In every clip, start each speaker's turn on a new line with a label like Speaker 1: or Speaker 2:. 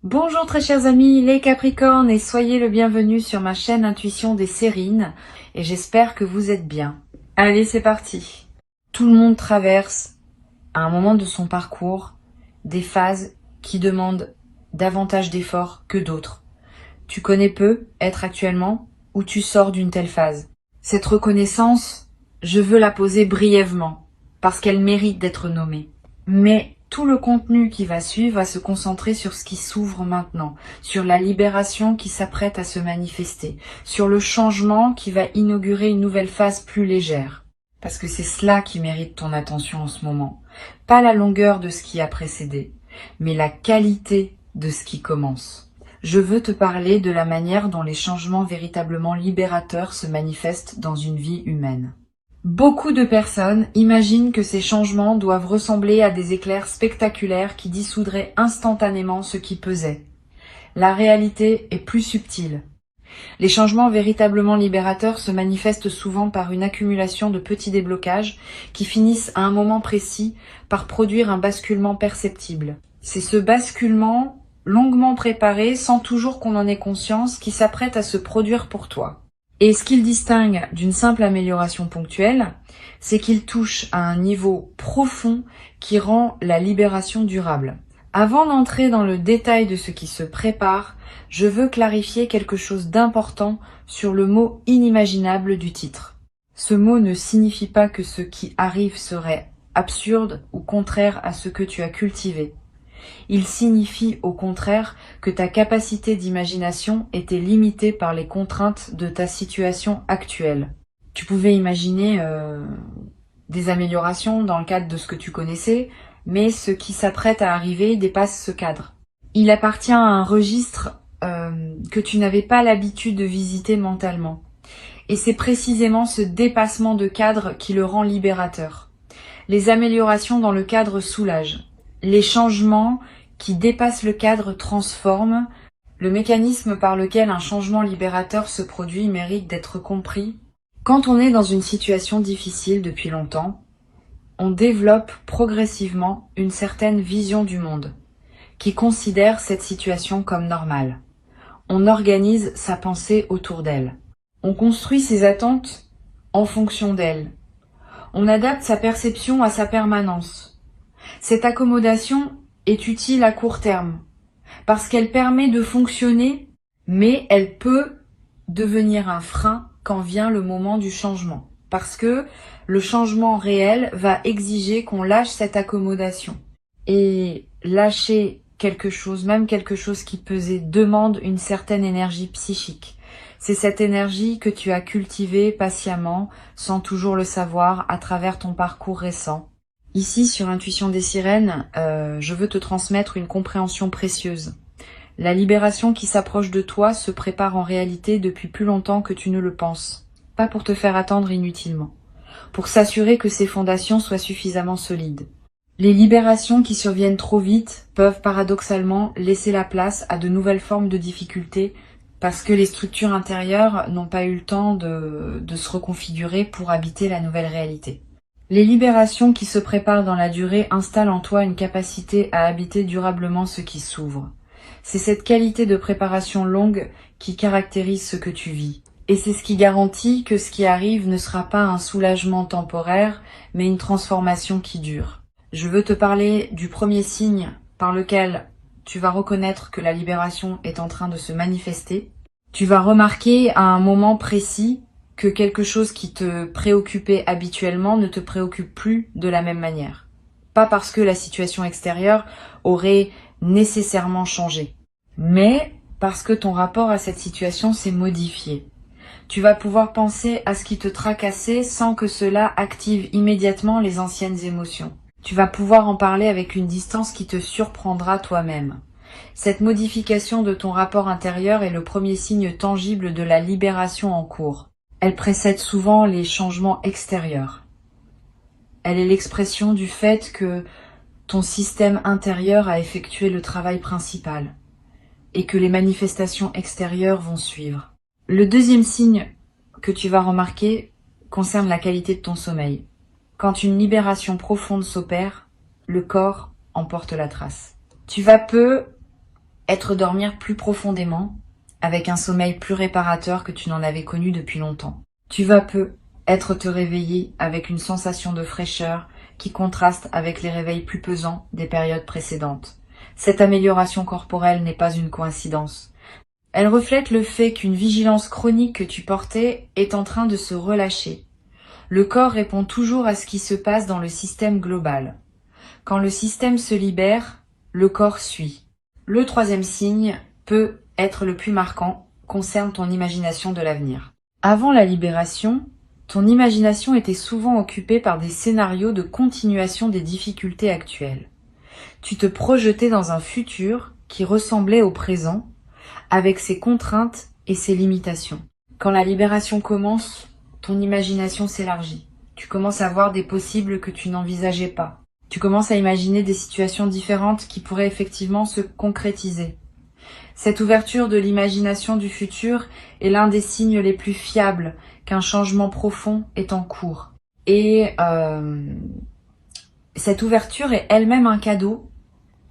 Speaker 1: Bonjour très chers amis, les Capricornes, et soyez le bienvenu sur ma chaîne Intuition des Sérines, et j'espère que vous êtes bien. Allez, c'est parti. Tout le monde traverse, à un moment de son parcours, des phases qui demandent davantage d'efforts que d'autres. Tu connais peu être actuellement ou tu sors d'une telle phase. Cette reconnaissance, je veux la poser brièvement, parce qu'elle mérite d'être nommée. Mais tout le contenu qui va suivre va se concentrer sur ce qui s'ouvre maintenant, sur la libération qui s'apprête à se manifester, sur le changement qui va inaugurer une nouvelle phase plus légère. Parce que c'est cela qui mérite ton attention en ce moment. Pas la longueur de ce qui a précédé, mais la qualité de ce qui commence. Je veux te parler de la manière dont les changements véritablement libérateurs se manifestent dans une vie humaine. Beaucoup de personnes imaginent que ces changements doivent ressembler à des éclairs spectaculaires qui dissoudraient instantanément ce qui pesait. La réalité est plus subtile. Les changements véritablement libérateurs se manifestent souvent par une accumulation de petits déblocages qui finissent à un moment précis par produire un basculement perceptible. C'est ce basculement longuement préparé, sans toujours qu'on en ait conscience, qui s'apprête à se produire pour toi. Et ce qu'il distingue d'une simple amélioration ponctuelle, c'est qu'il touche à un niveau profond qui rend la libération durable. Avant d'entrer dans le détail de ce qui se prépare, je veux clarifier quelque chose d'important sur le mot inimaginable du titre. Ce mot ne signifie pas que ce qui arrive serait absurde ou contraire à ce que tu as cultivé. Il signifie au contraire que ta capacité d'imagination était limitée par les contraintes de ta situation actuelle. Tu pouvais imaginer des améliorations dans le cadre de ce que tu connaissais, mais ce qui s'apprête à arriver dépasse ce cadre. Il appartient à un registre que tu n'avais pas l'habitude de visiter mentalement. Et c'est précisément ce dépassement de cadre qui le rend libérateur. Les améliorations dans le cadre soulagent. Les changements qui dépassent le cadre transforment. Le mécanisme par lequel un changement libérateur se produit mérite d'être compris. Quand on est dans une situation difficile depuis longtemps, on développe progressivement une certaine vision du monde, qui considère cette situation comme normale. On organise sa pensée autour d'elle. On construit ses attentes en fonction d'elle. On adapte sa perception à sa permanence. Cette accommodation est utile à court terme, parce qu'elle permet de fonctionner, mais elle peut devenir un frein quand vient le moment du changement, parce que le changement réel va exiger qu'on lâche cette accommodation. Et lâcher quelque chose, même quelque chose qui pesait, demande une certaine énergie psychique. C'est cette énergie que tu as cultivée patiemment, sans toujours le savoir, à travers ton parcours récent. Ici, sur Intuition des Sirènes, je veux te transmettre une compréhension précieuse. La libération qui s'approche de toi se prépare en réalité depuis plus longtemps que tu ne le penses. Pas pour te faire attendre inutilement. Pour s'assurer que ces fondations soient suffisamment solides. Les libérations qui surviennent trop vite peuvent paradoxalement laisser la place à de nouvelles formes de difficultés parce que les structures intérieures n'ont pas eu le temps de se reconfigurer pour habiter la nouvelle réalité. Les libérations qui se préparent dans la durée installent en toi une capacité à habiter durablement ce qui s'ouvre. C'est cette qualité de préparation longue qui caractérise ce que tu vis. Et c'est ce qui garantit que ce qui arrive ne sera pas un soulagement temporaire, mais une transformation qui dure. Je veux te parler du premier signe par lequel tu vas reconnaître que la libération est en train de se manifester. Tu vas remarquer à un moment précis que quelque chose qui te préoccupait habituellement ne te préoccupe plus de la même manière. Pas parce que la situation extérieure aurait nécessairement changé, mais parce que ton rapport à cette situation s'est modifié. Tu vas pouvoir penser à ce qui te tracassait sans que cela active immédiatement les anciennes émotions. Tu vas pouvoir en parler avec une distance qui te surprendra toi-même. Cette modification de ton rapport intérieur est le premier signe tangible de la libération en cours. Elle précède souvent les changements extérieurs. Elle est l'expression du fait que ton système intérieur a effectué le travail principal et que les manifestations extérieures vont suivre. Le deuxième signe que tu vas remarquer concerne la qualité de ton sommeil. Quand une libération profonde s'opère, le corps en porte la trace. Tu vas peu être dormir plus profondément, avec un sommeil plus réparateur que tu n'en avais connu depuis longtemps. Tu vas peu être te réveiller avec une sensation de fraîcheur qui contraste avec les réveils plus pesants des périodes précédentes. Cette amélioration corporelle n'est pas une coïncidence. Elle reflète le fait qu'une vigilance chronique que tu portais est en train de se relâcher. Le corps répond toujours à ce qui se passe dans le système global. Quand le système se libère, le corps suit. Le troisième signe peut être le plus marquant, concerne ton imagination de l'avenir. Avant la libération, ton imagination était souvent occupée par des scénarios de continuation des difficultés actuelles. Tu te projetais dans un futur qui ressemblait au présent, avec ses contraintes et ses limitations. Quand la libération commence, ton imagination s'élargit. Tu commences à voir des possibles que tu n'envisageais pas. Tu commences à imaginer des situations différentes qui pourraient effectivement se concrétiser. Cette ouverture de l'imagination du futur est l'un des signes les plus fiables qu'un changement profond est en cours. Et cette ouverture est elle-même un cadeau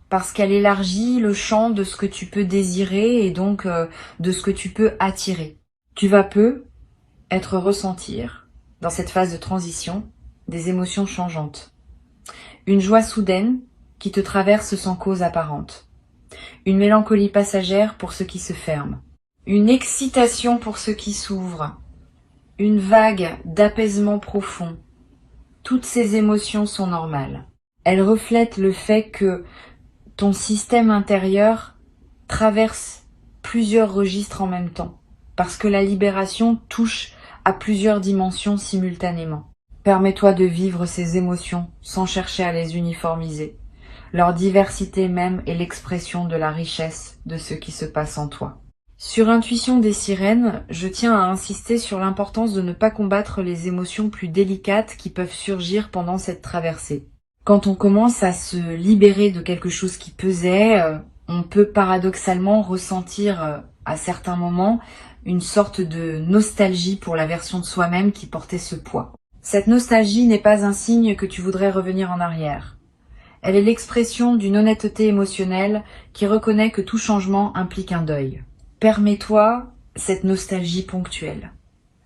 Speaker 1: parce qu'elle élargit le champ de ce que tu peux désirer et donc de ce que tu peux attirer. Tu vas peu ressentir, dans cette phase de transition, des émotions changeantes. Une joie soudaine qui te traverse sans cause apparente. Une mélancolie passagère pour ce qui se ferme. Une excitation pour ce qui s'ouvre. Une vague d'apaisement profond. Toutes ces émotions sont normales. Elles reflètent le fait que ton système intérieur traverse plusieurs registres en même temps, parce que la libération touche à plusieurs dimensions simultanément. Permets-toi de vivre ces émotions sans chercher à les uniformiser. Leur diversité même est l'expression de la richesse de ce qui se passe en toi. Sur Intuition des sirènes, je tiens à insister sur l'importance de ne pas combattre les émotions plus délicates qui peuvent surgir pendant cette traversée. Quand on commence à se libérer de quelque chose qui pesait, on peut paradoxalement ressentir à certains moments une sorte de nostalgie pour la version de soi-même qui portait ce poids. Cette nostalgie n'est pas un signe que tu voudrais revenir en arrière. Elle est l'expression d'une honnêteté émotionnelle qui reconnaît que tout changement implique un deuil. Permets-toi cette nostalgie ponctuelle.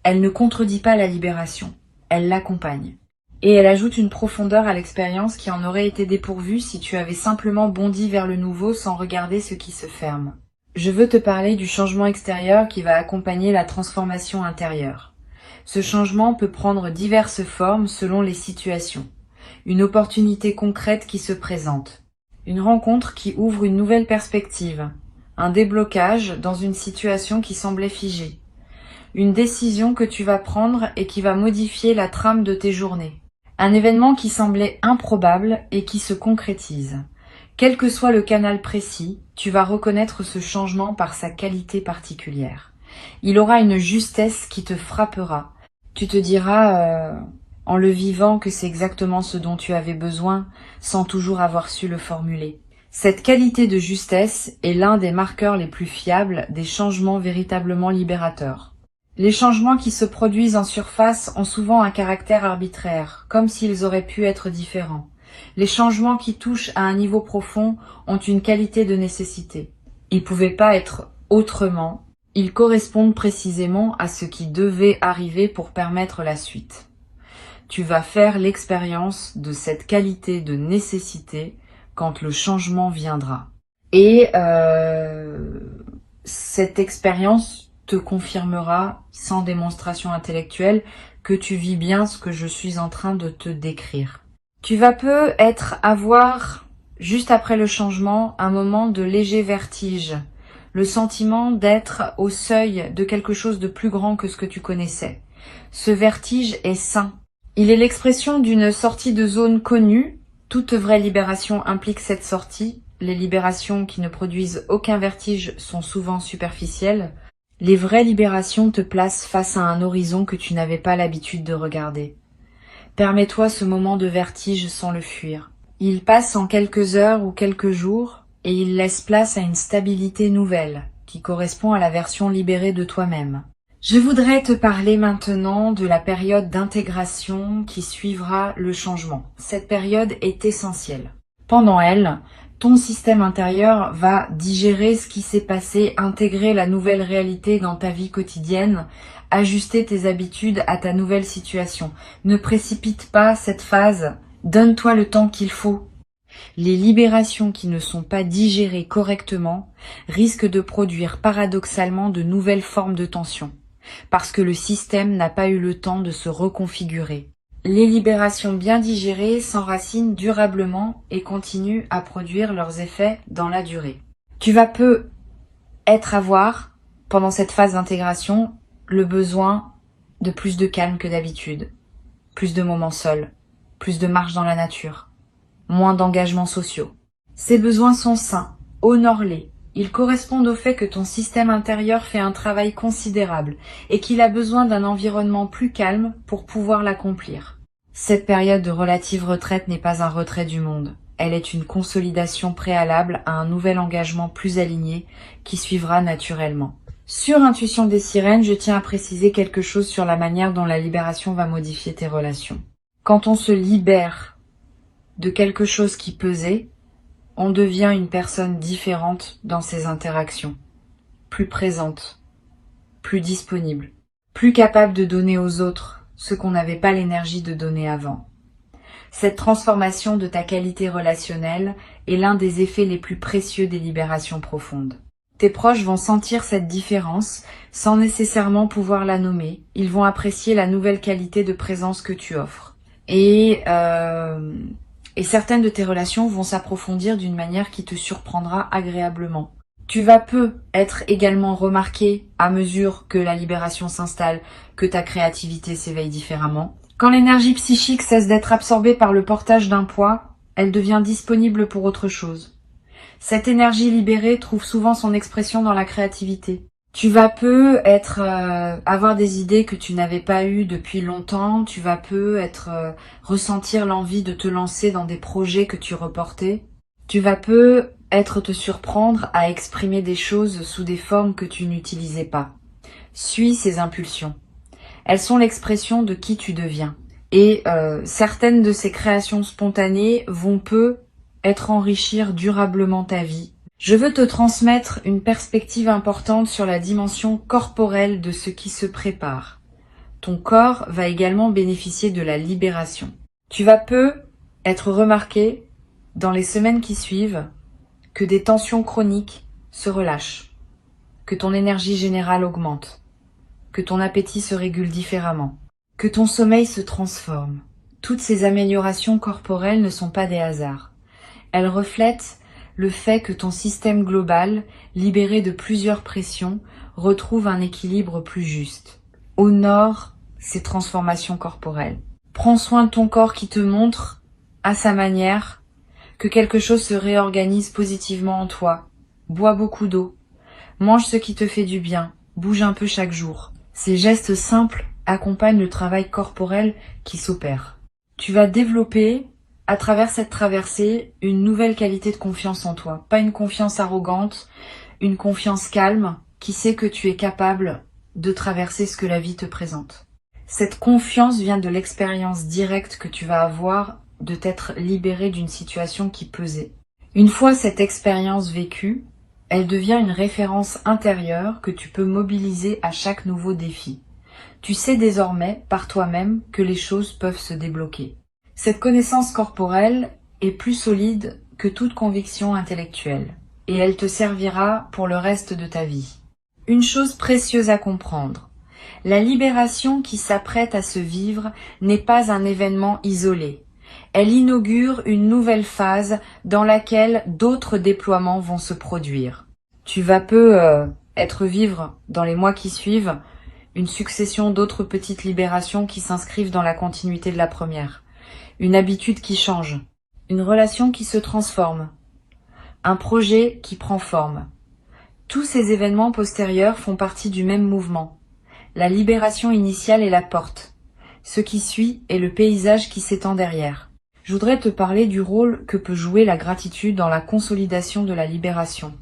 Speaker 1: Elle ne contredit pas la libération, elle l'accompagne. Et elle ajoute une profondeur à l'expérience qui en aurait été dépourvue si tu avais simplement bondi vers le nouveau sans regarder ce qui se ferme. Je veux te parler du changement extérieur qui va accompagner la transformation intérieure. Ce changement peut prendre diverses formes selon les situations. Une opportunité concrète qui se présente. Une rencontre qui ouvre une nouvelle perspective. Un déblocage dans une situation qui semblait figée. Une décision que tu vas prendre et qui va modifier la trame de tes journées. Un événement qui semblait improbable et qui se concrétise. Quel que soit le canal précis, tu vas reconnaître ce changement par sa qualité particulière. Il aura une justesse qui te frappera. Tu te diras, en le vivant, que c'est exactement ce dont tu avais besoin, sans toujours avoir su le formuler. Cette qualité de justesse est l'un des marqueurs les plus fiables des changements véritablement libérateurs. Les changements qui se produisent en surface ont souvent un caractère arbitraire, comme s'ils auraient pu être différents. Les changements qui touchent à un niveau profond ont une qualité de nécessité. Ils ne pouvaient pas être autrement, ils correspondent précisément à ce qui devait arriver pour permettre la suite. Tu vas faire l'expérience de cette qualité de nécessité quand le changement viendra. Et cette expérience te confirmera, sans démonstration intellectuelle, que tu vis bien ce que je suis en train de te décrire. Tu vas avoir, juste après le changement, un moment de léger vertige, le sentiment d'être au seuil de quelque chose de plus grand que ce que tu connaissais. Ce vertige est sain. Il est l'expression d'une sortie de zone connue. Toute vraie libération implique cette sortie. Les libérations qui ne produisent aucun vertige sont souvent superficielles. Les vraies libérations te placent face à un horizon que tu n'avais pas l'habitude de regarder. Permets-toi ce moment de vertige sans le fuir. Il passe en quelques heures ou quelques jours et il laisse place à une stabilité nouvelle qui correspond à la version libérée de toi-même. Je voudrais te parler maintenant de la période d'intégration qui suivra le changement. Cette période est essentielle. Pendant elle, Ton système intérieur va digérer ce qui s'est passé, intégrer la nouvelle réalité dans ta vie quotidienne, ajuster tes habitudes à ta nouvelle situation. Ne précipite pas cette phase, donne-toi le temps qu'il faut. Les libérations qui ne sont pas digérées correctement risquent de produire paradoxalement de nouvelles formes de tension, parce que le système n'a pas eu le temps de se reconfigurer. Les libérations bien digérées s'enracinent durablement et continuent à produire leurs effets dans la durée. Tu vas avoir, pendant cette phase d'intégration, le besoin de plus de calme que d'habitude, plus de moments seuls, plus de marche dans la nature, moins d'engagements sociaux. Ces besoins sont sains, honore-les. Ils correspondent au fait que ton système intérieur fait un travail considérable et qu'il a besoin d'un environnement plus calme pour pouvoir l'accomplir. Cette période de relative retraite n'est pas un retrait du monde. Elle est une consolidation préalable à un nouvel engagement plus aligné qui suivra naturellement. Sur Intuition des sirènes, je tiens à préciser quelque chose sur la manière dont la libération va modifier tes relations. Quand on se libère de quelque chose qui pesait, on devient une personne différente dans ses interactions, plus présente, plus disponible, plus capable de donner aux autres ce qu'on n'avait pas l'énergie de donner avant. Cette transformation de ta qualité relationnelle est l'un des effets les plus précieux des libérations profondes. Tes proches vont sentir cette différence sans nécessairement pouvoir la nommer. Ils vont apprécier la nouvelle qualité de présence que tu offres. Et certaines de tes relations vont s'approfondir d'une manière qui te surprendra agréablement. Tu vas être également remarqué à mesure que la libération s'installe, que ta créativité s'éveille différemment. Quand l'énergie psychique cesse d'être absorbée par le portage d'un poids, elle devient disponible pour autre chose. Cette énergie libérée trouve souvent son expression dans la créativité. Tu vas avoir des idées que tu n'avais pas eues depuis longtemps. Tu vas ressentir l'envie de te lancer dans des projets que tu reportais. Tu vas te surprendre à exprimer des choses sous des formes que tu n'utilisais pas. Suis ces impulsions. Elles sont l'expression de qui tu deviens. Et certaines de ces créations spontanées vont enrichir durablement ta vie. Je veux te transmettre une perspective importante sur la dimension corporelle de ce qui se prépare. Ton corps va également bénéficier de la libération. Tu vas être remarqué dans les semaines qui suivent que des tensions chroniques se relâchent, que ton énergie générale augmente, que ton appétit se régule différemment, que ton sommeil se transforme. Toutes ces améliorations corporelles ne sont pas des hasards. Elles reflètent le fait que ton système global, libéré de plusieurs pressions, retrouve un équilibre plus juste. Honore ces transformations corporelles. Prends soin de ton corps qui te montre, à sa manière, que quelque chose se réorganise positivement en toi. Bois beaucoup d'eau. Mange ce qui te fait du bien. Bouge un peu chaque jour. Ces gestes simples accompagnent le travail corporel qui s'opère. Tu vas développer, à travers cette traversée, une nouvelle qualité de confiance en toi. Pas une confiance arrogante, une confiance calme qui sait que tu es capable de traverser ce que la vie te présente. Cette confiance vient de l'expérience directe que tu vas avoir de t'être libéré d'une situation qui pesait. Une fois cette expérience vécue, elle devient une référence intérieure que tu peux mobiliser à chaque nouveau défi. Tu sais désormais, par toi-même, que les choses peuvent se débloquer. Cette connaissance corporelle est plus solide que toute conviction intellectuelle, et elle te servira pour le reste de ta vie. Une chose précieuse à comprendre, la libération qui s'apprête à se vivre n'est pas un événement isolé. Elle inaugure une nouvelle phase dans laquelle d'autres déploiements vont se produire. Tu vas vivre dans les mois qui suivent une succession d'autres petites libérations qui s'inscrivent dans la continuité de la première. Une habitude qui change, une relation qui se transforme, un projet qui prend forme. Tous ces événements postérieurs font partie du même mouvement. La libération initiale est la porte. Ce qui suit est le paysage qui s'étend derrière. Je voudrais te parler du rôle que peut jouer la gratitude dans la consolidation de la libération.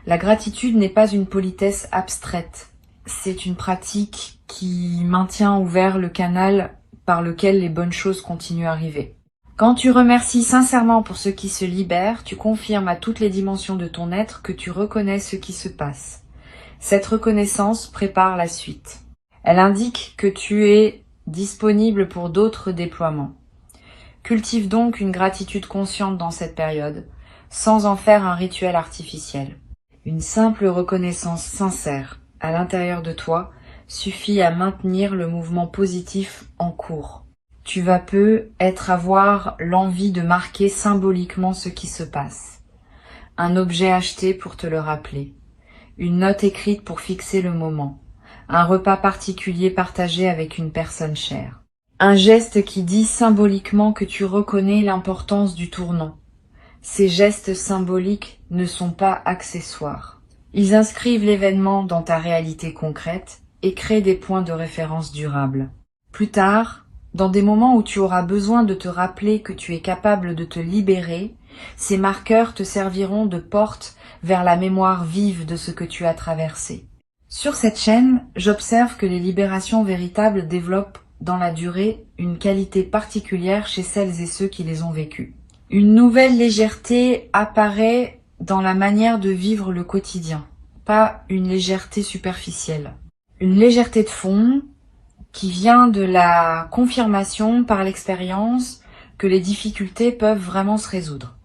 Speaker 1: La gratitude n'est pas une politesse abstraite. C'est une pratique qui maintient ouvert le canal par lequel les bonnes choses continuent à arriver. Quand tu remercies sincèrement pour ce qui se libère, tu confirmes à toutes les dimensions de ton être que tu reconnais ce qui se passe. Cette reconnaissance prépare la suite. Elle indique que tu es disponible pour d'autres déploiements. Cultive donc une gratitude consciente dans cette période, sans en faire un rituel artificiel. Une simple reconnaissance sincère à l'intérieur de toi suffit à maintenir le mouvement positif en cours. Tu vas avoir l'envie de marquer symboliquement ce qui se passe. Un objet acheté pour te le rappeler. Une note écrite pour fixer le moment. Un repas particulier partagé avec une personne chère. Un geste qui dit symboliquement que tu reconnais l'importance du tournant. Ces gestes symboliques ne sont pas accessoires. Ils inscrivent l'événement dans ta réalité concrète et créent des points de référence durables. Plus tard, dans des moments où tu auras besoin de te rappeler que tu es capable de te libérer, ces marqueurs te serviront de porte vers la mémoire vive de ce que tu as traversé. Sur cette chaîne, j'observe que les libérations véritables développent dans la durée une qualité particulière chez celles et ceux qui les ont vécues. Une nouvelle légèreté apparaît dans la manière de vivre le quotidien, pas une légèreté superficielle. Une légèreté de fond qui vient de la confirmation par l'expérience que les difficultés peuvent vraiment se résoudre.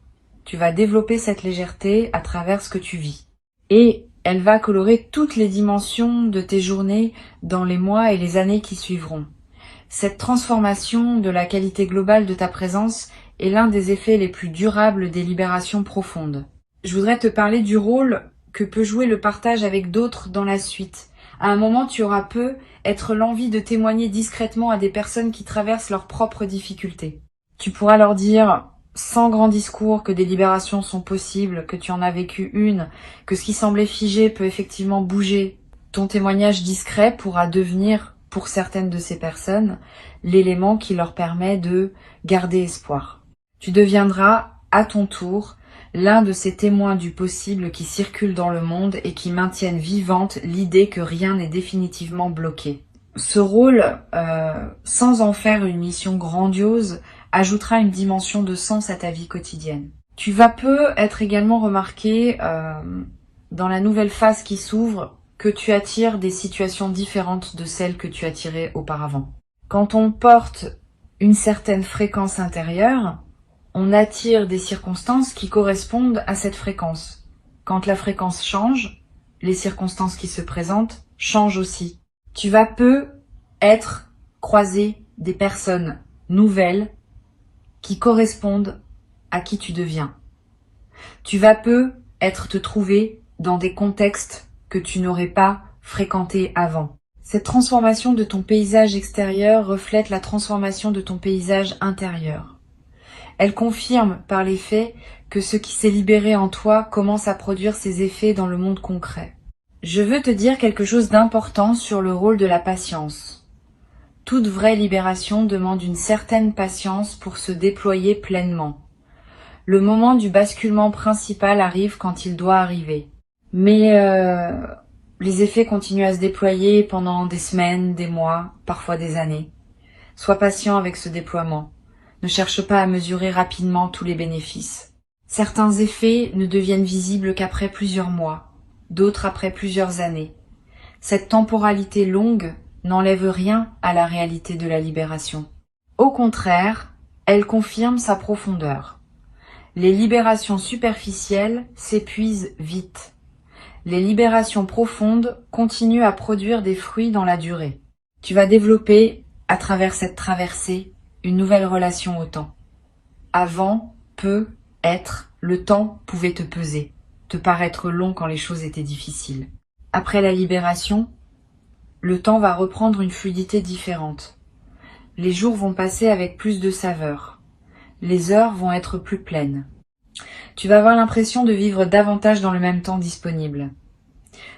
Speaker 1: Tu vas développer cette légèreté à travers ce que tu vis. Et elle va colorer toutes les dimensions de tes journées dans les mois et les années qui suivront. Cette transformation de la qualité globale de ta présence est l'un des effets les plus durables des libérations profondes. Je voudrais te parler du rôle que peut jouer le partage avec d'autres dans la suite. À un moment, tu auras être l'envie de témoigner discrètement à des personnes qui traversent leurs propres difficultés. Tu pourras leur dire, sans grand discours, que des libérations sont possibles, que tu en as vécu une, que ce qui semblait figé peut effectivement bouger. Ton témoignage discret pourra devenir, pour certaines de ces personnes, l'élément qui leur permet de garder espoir. Tu deviendras, à ton tour, l'un de ces témoins du possible qui circulent dans le monde et qui maintiennent vivante l'idée que rien n'est définitivement bloqué. Ce rôle, sans en faire une mission grandiose, ajoutera une dimension de sens à ta vie quotidienne. Tu vas être également remarqué dans la nouvelle phase qui s'ouvre que tu attires des situations différentes de celles que tu attirais auparavant. Quand on porte une certaine fréquence intérieure, on attire des circonstances qui correspondent à cette fréquence. Quand la fréquence change, les circonstances qui se présentent changent aussi. Tu vas croiser des personnes nouvelles qui correspondent à qui tu deviens. Tu vas te trouver dans des contextes que tu n'aurais pas fréquentés avant. Cette transformation de ton paysage extérieur reflète la transformation de ton paysage intérieur. Elle confirme par les faits que ce qui s'est libéré en toi commence à produire ses effets dans le monde concret. Je veux te dire quelque chose d'important sur le rôle de la patience. Toute vraie libération demande une certaine patience pour se déployer pleinement. Le moment du basculement principal arrive quand il doit arriver. Mais les effets continuent à se déployer pendant des semaines, des mois, parfois des années. Sois patient avec ce déploiement. Ne cherche pas à mesurer rapidement tous les bénéfices. Certains effets ne deviennent visibles qu'après plusieurs mois, d'autres après plusieurs années. Cette temporalité longue n'enlève rien à la réalité de la libération. Au contraire, elle confirme sa profondeur. Les libérations superficielles s'épuisent vite. Les libérations profondes continuent à produire des fruits dans la durée. Tu vas développer, à travers cette traversée, une nouvelle relation au temps. Avant, le temps pouvait te peser, te paraître long quand les choses étaient difficiles. Après la libération, le temps va reprendre une fluidité différente. Les jours vont passer avec plus de saveur. Les heures vont être plus pleines. Tu vas avoir l'impression de vivre davantage dans le même temps disponible.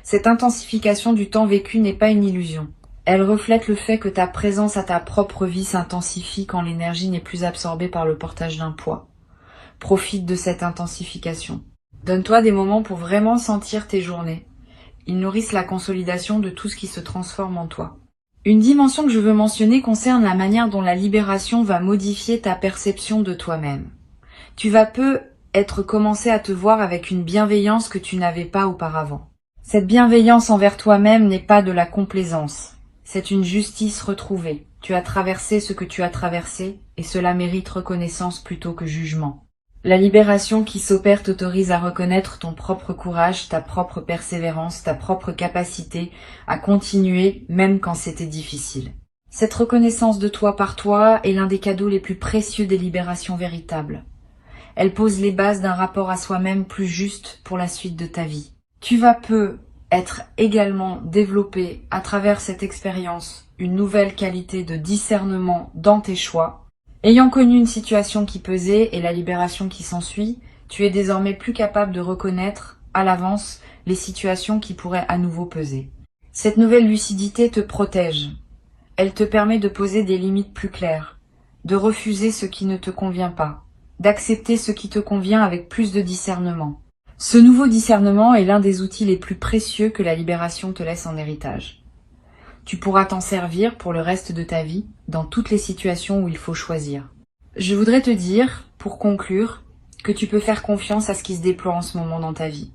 Speaker 1: Cette intensification du temps vécu n'est pas une illusion. Elle reflète le fait que ta présence à ta propre vie s'intensifie quand l'énergie n'est plus absorbée par le portage d'un poids. Profite de cette intensification. Donne-toi des moments pour vraiment sentir tes journées. Ils nourrissent la consolidation de tout ce qui se transforme en toi. Une dimension que je veux mentionner concerne la manière dont la libération va modifier ta perception de toi-même. Tu vas commencer à te voir avec une bienveillance que tu n'avais pas auparavant. Cette bienveillance envers toi-même n'est pas de la complaisance, c'est une justice retrouvée. Tu as traversé ce que tu as traversé et cela mérite reconnaissance plutôt que jugement. La libération qui s'opère t'autorise à reconnaître ton propre courage, ta propre persévérance, ta propre capacité à continuer même quand c'était difficile. Cette reconnaissance de toi par toi est l'un des cadeaux les plus précieux des libérations véritables. Elle pose les bases d'un rapport à soi-même plus juste pour la suite de ta vie. Tu vas être également développé à travers cette expérience une nouvelle qualité de discernement dans tes choix. Ayant connu une situation qui pesait et la libération qui s'ensuit, tu es désormais plus capable de reconnaître à l'avance les situations qui pourraient à nouveau peser. Cette nouvelle lucidité te protège. Elle te permet de poser des limites plus claires, de refuser ce qui ne te convient pas, d'accepter ce qui te convient avec plus de discernement. Ce nouveau discernement est l'un des outils les plus précieux que la libération te laisse en héritage. Tu pourras t'en servir pour le reste de ta vie, dans toutes les situations où il faut choisir. Je voudrais te dire, pour conclure, que tu peux faire confiance à ce qui se déploie en ce moment dans ta vie.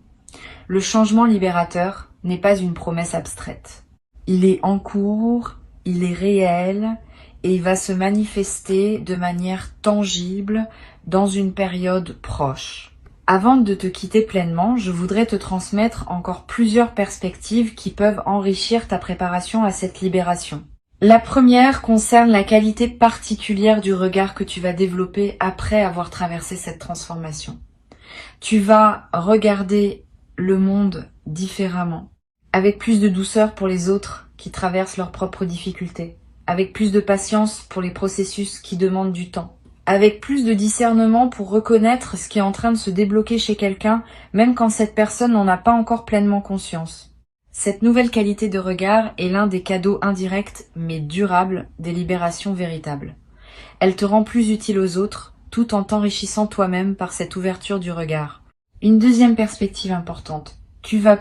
Speaker 1: Le changement libérateur n'est pas une promesse abstraite. Il est en cours, il est réel, et il va se manifester de manière tangible dans une période proche. Avant de te quitter pleinement, je voudrais te transmettre encore plusieurs perspectives qui peuvent enrichir ta préparation à cette libération. La première concerne la qualité particulière du regard que tu vas développer après avoir traversé cette transformation. Tu vas regarder le monde différemment, avec plus de douceur pour les autres qui traversent leurs propres difficultés, avec plus de patience pour les processus qui demandent du temps, avec plus de discernement pour reconnaître ce qui est en train de se débloquer chez quelqu'un, même quand cette personne n'en a pas encore pleinement conscience. Cette nouvelle qualité de regard est l'un des cadeaux indirects mais durables des libérations véritables. Elle te rend plus utile aux autres, tout en t'enrichissant toi-même par cette ouverture du regard. Une deuxième perspective importante. Tu vas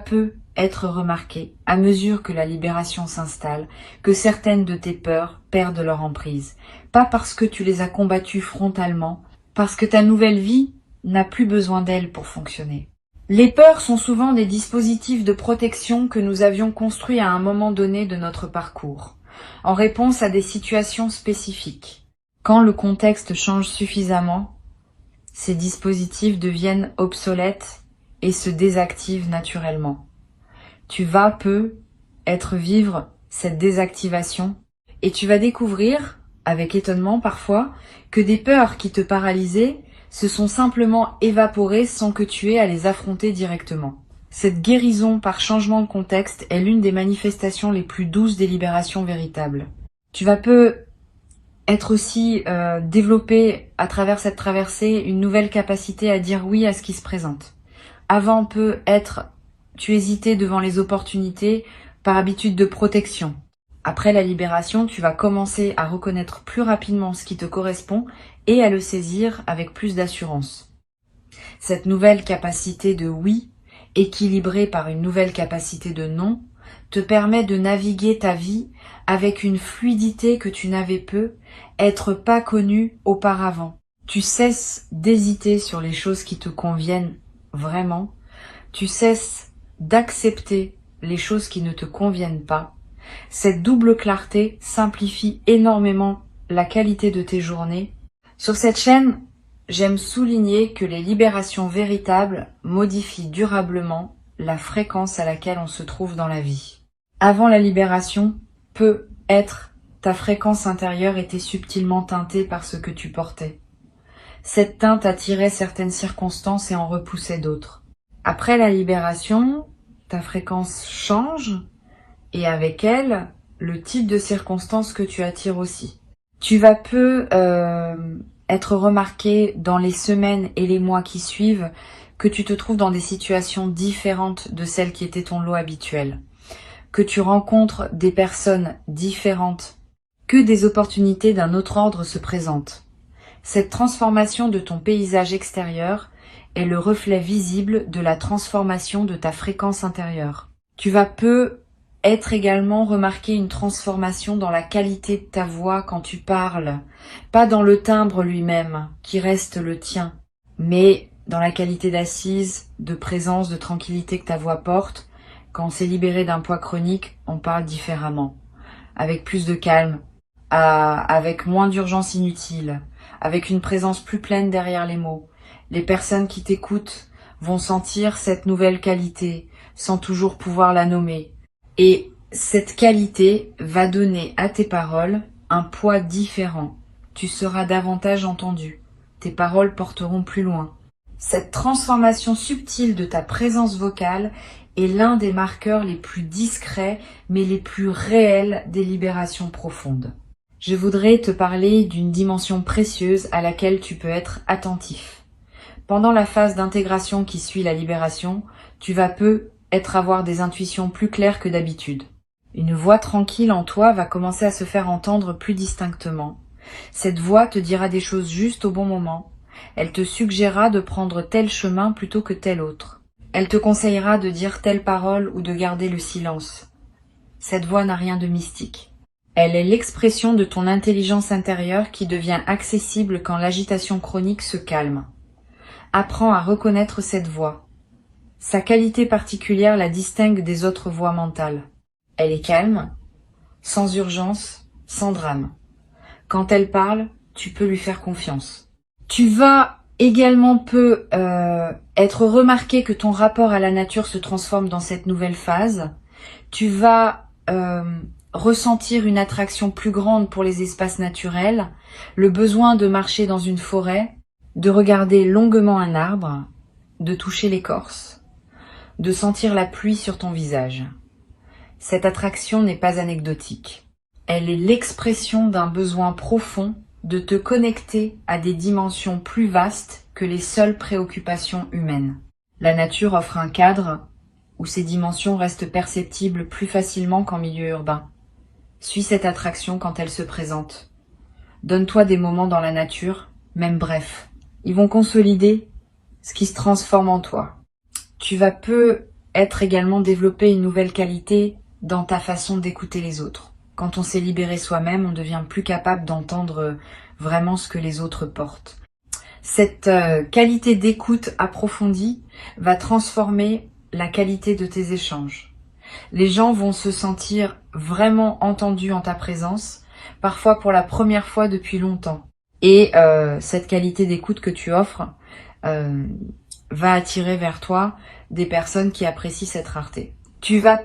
Speaker 1: être remarqué à mesure que la libération s'installe, que certaines de tes peurs perdent leur emprise. Pas parce que tu les as combattues frontalement, parce que ta nouvelle vie n'a plus besoin d'elles pour fonctionner. Les peurs sont souvent des dispositifs de protection que nous avions construits à un moment donné de notre parcours, en réponse à des situations spécifiques. Quand le contexte change suffisamment, ces dispositifs deviennent obsolètes et se désactivent naturellement. Tu vas vivre cette désactivation et tu vas découvrir, avec étonnement parfois, que des peurs qui te paralysaient se sont simplement évaporées sans que tu aies à les affronter directement. Cette guérison par changement de contexte est l'une des manifestations les plus douces des libérations véritables. Tu vas être aussi développé à travers cette traversée une nouvelle capacité à dire oui à ce qui se présente. Avant tu hésitais devant les opportunités par habitude de protection. Après la libération, tu vas commencer à reconnaître plus rapidement ce qui te correspond et à le saisir avec plus d'assurance. Cette nouvelle capacité de oui, équilibrée par une nouvelle capacité de non, te permet de naviguer ta vie avec une fluidité que tu n'avais être pas connue auparavant. Tu cesses d'hésiter sur les choses qui te conviennent vraiment. Tu cesses d'accepter les choses qui ne te conviennent pas. Cette double clarté simplifie énormément la qualité de tes journées. Sur cette chaîne, j'aime souligner que les libérations véritables modifient durablement la fréquence à laquelle on se trouve dans la vie. Avant la libération, ta fréquence intérieure était subtilement teintée par ce que tu portais. Cette teinte attirait certaines circonstances et en repoussait d'autres. Après la libération, ta fréquence change et avec elle, le type de circonstances que tu attires aussi. Tu vas être remarqué dans les semaines et les mois qui suivent que tu te trouves dans des situations différentes de celles qui étaient ton lot habituel, que tu rencontres des personnes différentes, que des opportunités d'un autre ordre se présentent. Cette transformation de ton paysage extérieur est le reflet visible de la transformation de ta fréquence intérieure. Tu vas être également remarquer une transformation dans la qualité de ta voix quand tu parles, pas dans le timbre lui-même, qui reste le tien, mais dans la qualité d'assise, de présence, de tranquillité que ta voix porte. Quand on s'est libéré d'un poids chronique, on parle différemment, avec plus de calme, avec moins d'urgence inutile, avec une présence plus pleine derrière les mots. Les personnes qui t'écoutent vont sentir cette nouvelle qualité, sans toujours pouvoir la nommer. Et cette qualité va donner à tes paroles un poids différent. Tu seras davantage entendu. Tes paroles porteront plus loin. Cette transformation subtile de ta présence vocale est l'un des marqueurs les plus discrets mais les plus réels des libérations profondes. Je voudrais te parler d'une dimension précieuse à laquelle tu peux être attentif. Pendant la phase d'intégration qui suit la libération, tu vas avoir des intuitions plus claires que d'habitude. Une voix tranquille en toi va commencer à se faire entendre plus distinctement. Cette voix te dira des choses justes au bon moment. Elle te suggérera de prendre tel chemin plutôt que tel autre. Elle te conseillera de dire telle parole ou de garder le silence. Cette voix n'a rien de mystique. Elle est l'expression de ton intelligence intérieure qui devient accessible quand l'agitation chronique se calme. Apprends à reconnaître cette voix. Sa qualité particulière la distingue des autres voix mentales. Elle est calme, sans urgence, sans drame. Quand elle parle, tu peux lui faire confiance. Tu vas également être remarqué que ton rapport à la nature se transforme dans cette nouvelle phase. Tu vas ressentir une attraction plus grande pour les espaces naturels, le besoin de marcher dans une forêt, de regarder longuement un arbre, de toucher l'écorce, de sentir la pluie sur ton visage. Cette attraction n'est pas anecdotique. Elle est l'expression d'un besoin profond de te connecter à des dimensions plus vastes que les seules préoccupations humaines. La nature offre un cadre où ces dimensions restent perceptibles plus facilement qu'en milieu urbain. Suis cette attraction quand elle se présente. Donne-toi des moments dans la nature, même brefs. Ils vont consolider ce qui se transforme en toi. Tu vas être également développer une nouvelle qualité dans ta façon d'écouter les autres. Quand on s'est libéré soi-même, on devient plus capable d'entendre vraiment ce que les autres portent. Cette qualité d'écoute approfondie va transformer la qualité de tes échanges. Les gens vont se sentir vraiment entendus en ta présence, parfois pour la première fois depuis longtemps. Et cette qualité d'écoute que tu offres va attirer vers toi des personnes qui apprécient cette rareté. Tu vas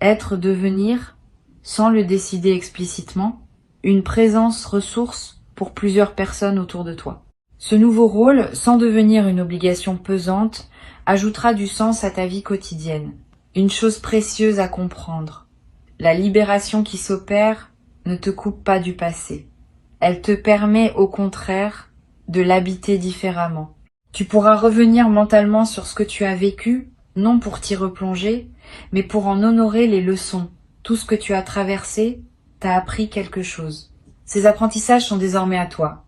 Speaker 1: devenir, sans le décider explicitement, une présence ressource pour plusieurs personnes autour de toi. Ce nouveau rôle, sans devenir une obligation pesante, ajoutera du sens à ta vie quotidienne. Une chose précieuse à comprendre. La libération qui s'opère ne te coupe pas du passé. Elle te permet au contraire de l'habiter différemment. Tu pourras revenir mentalement sur ce que tu as vécu, non pour t'y replonger, mais pour en honorer les leçons. Tout ce que tu as traversé t'a appris quelque chose. Ces apprentissages sont désormais à toi,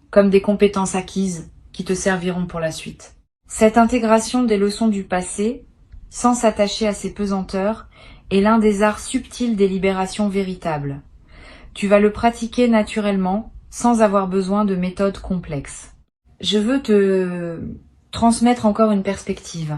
Speaker 1: comme des compétences acquises qui te serviront pour la suite. Cette intégration des leçons du passé, sans s'attacher à ses pesanteurs, est l'un des arts subtils des libérations véritables. Tu vas le pratiquer naturellement, sans avoir besoin de méthodes complexes. Je veux te transmettre encore une perspective.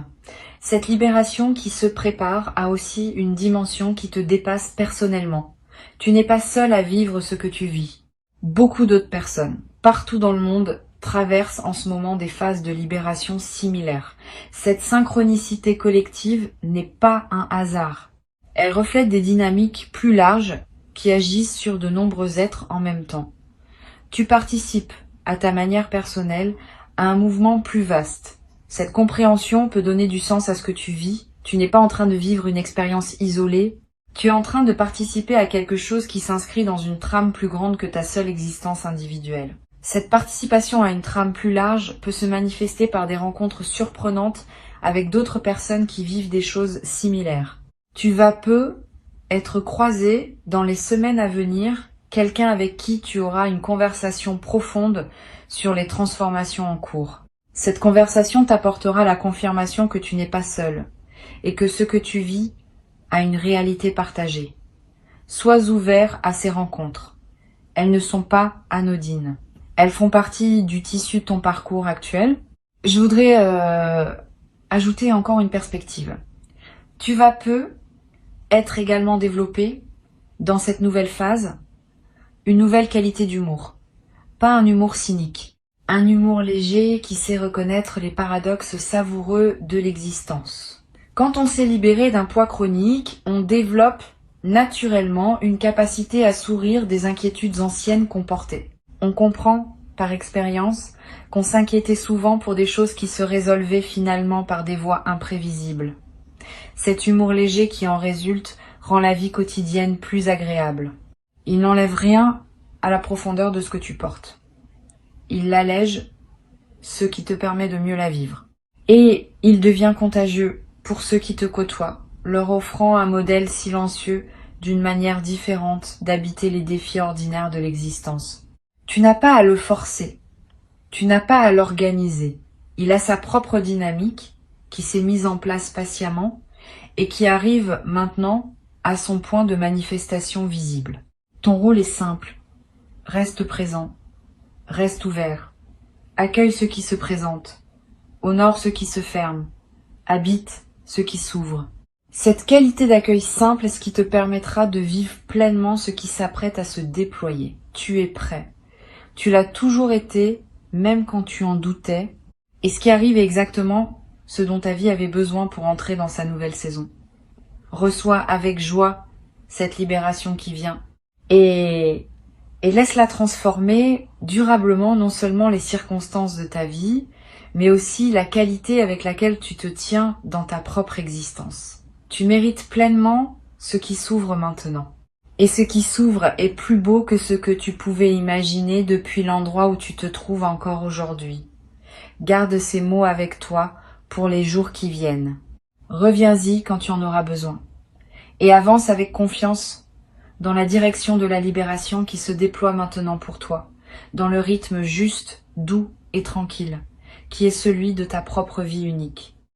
Speaker 1: Cette libération qui se prépare a aussi une dimension qui te dépasse personnellement. Tu n'es pas seul à vivre ce que tu vis. Beaucoup d'autres personnes, partout dans le monde, traversent en ce moment des phases de libération similaires. Cette synchronicité collective n'est pas un hasard. Elle reflète des dynamiques plus larges qui agissent sur de nombreux êtres en même temps. Tu participes, à ta manière personnelle, à un mouvement plus vaste. Cette compréhension peut donner du sens à ce que tu vis. Tu n'es pas en train de vivre une expérience isolée. Tu es en train de participer à quelque chose qui s'inscrit dans une trame plus grande que ta seule existence individuelle. Cette participation à une trame plus large peut se manifester par des rencontres surprenantes avec d'autres personnes qui vivent des choses similaires. Tu vas être croisé dans les semaines à venir, quelqu'un avec qui tu auras une conversation profonde sur les transformations en cours. Cette conversation t'apportera la confirmation que tu n'es pas seul et que ce que tu vis à une réalité partagée. Sois ouvert à ces rencontres. Elles ne sont pas anodines. Elles font partie du tissu de ton parcours actuel. Je voudrais ajouter encore une perspective. Tu vas peu être également développé dans cette nouvelle phase une nouvelle qualité d'humour. Pas un humour cynique. Un humour léger qui sait reconnaître les paradoxes savoureux de l'existence. Quand on s'est libéré d'un poids chronique, on développe naturellement une capacité à sourire des inquiétudes anciennes qu'on portait. On comprend, par expérience, qu'on s'inquiétait souvent pour des choses qui se résolvaient finalement par des voies imprévisibles. Cet humour léger qui en résulte rend la vie quotidienne plus agréable. Il n'enlève rien à la profondeur de ce que tu portes. Il l'allège, ce qui te permet de mieux la vivre. Et il devient contagieux pour ceux qui te côtoient, leur offrant un modèle silencieux d'une manière différente d'habiter les défis ordinaires de l'existence. Tu n'as pas à le forcer, tu n'as pas à l'organiser. Il a sa propre dynamique qui s'est mise en place patiemment et qui arrive maintenant à son point de manifestation visible. Ton rôle est simple. Reste présent. Reste ouvert. Accueille ce qui se présente. Honore ce qui se ferme. Habite ce qui s'ouvre. Cette qualité d'accueil simple est ce qui te permettra de vivre pleinement ce qui s'apprête à se déployer. Tu es prêt. Tu l'as toujours été, même quand tu en doutais. Et ce qui arrive est exactement ce dont ta vie avait besoin pour entrer dans sa nouvelle saison. Reçois avec joie cette libération qui vient. Et laisse-la transformer durablement non seulement les circonstances de ta vie, mais aussi la qualité avec laquelle tu te tiens dans ta propre existence. Tu mérites pleinement ce qui s'ouvre maintenant. Et ce qui s'ouvre est plus beau que ce que tu pouvais imaginer depuis l'endroit où tu te trouves encore aujourd'hui. Garde ces mots avec toi pour les jours qui viennent. Reviens-y quand tu en auras besoin. Et avance avec confiance dans la direction de la libération qui se déploie maintenant pour toi, dans le rythme juste, doux et tranquille, qui est celui de ta propre vie unique.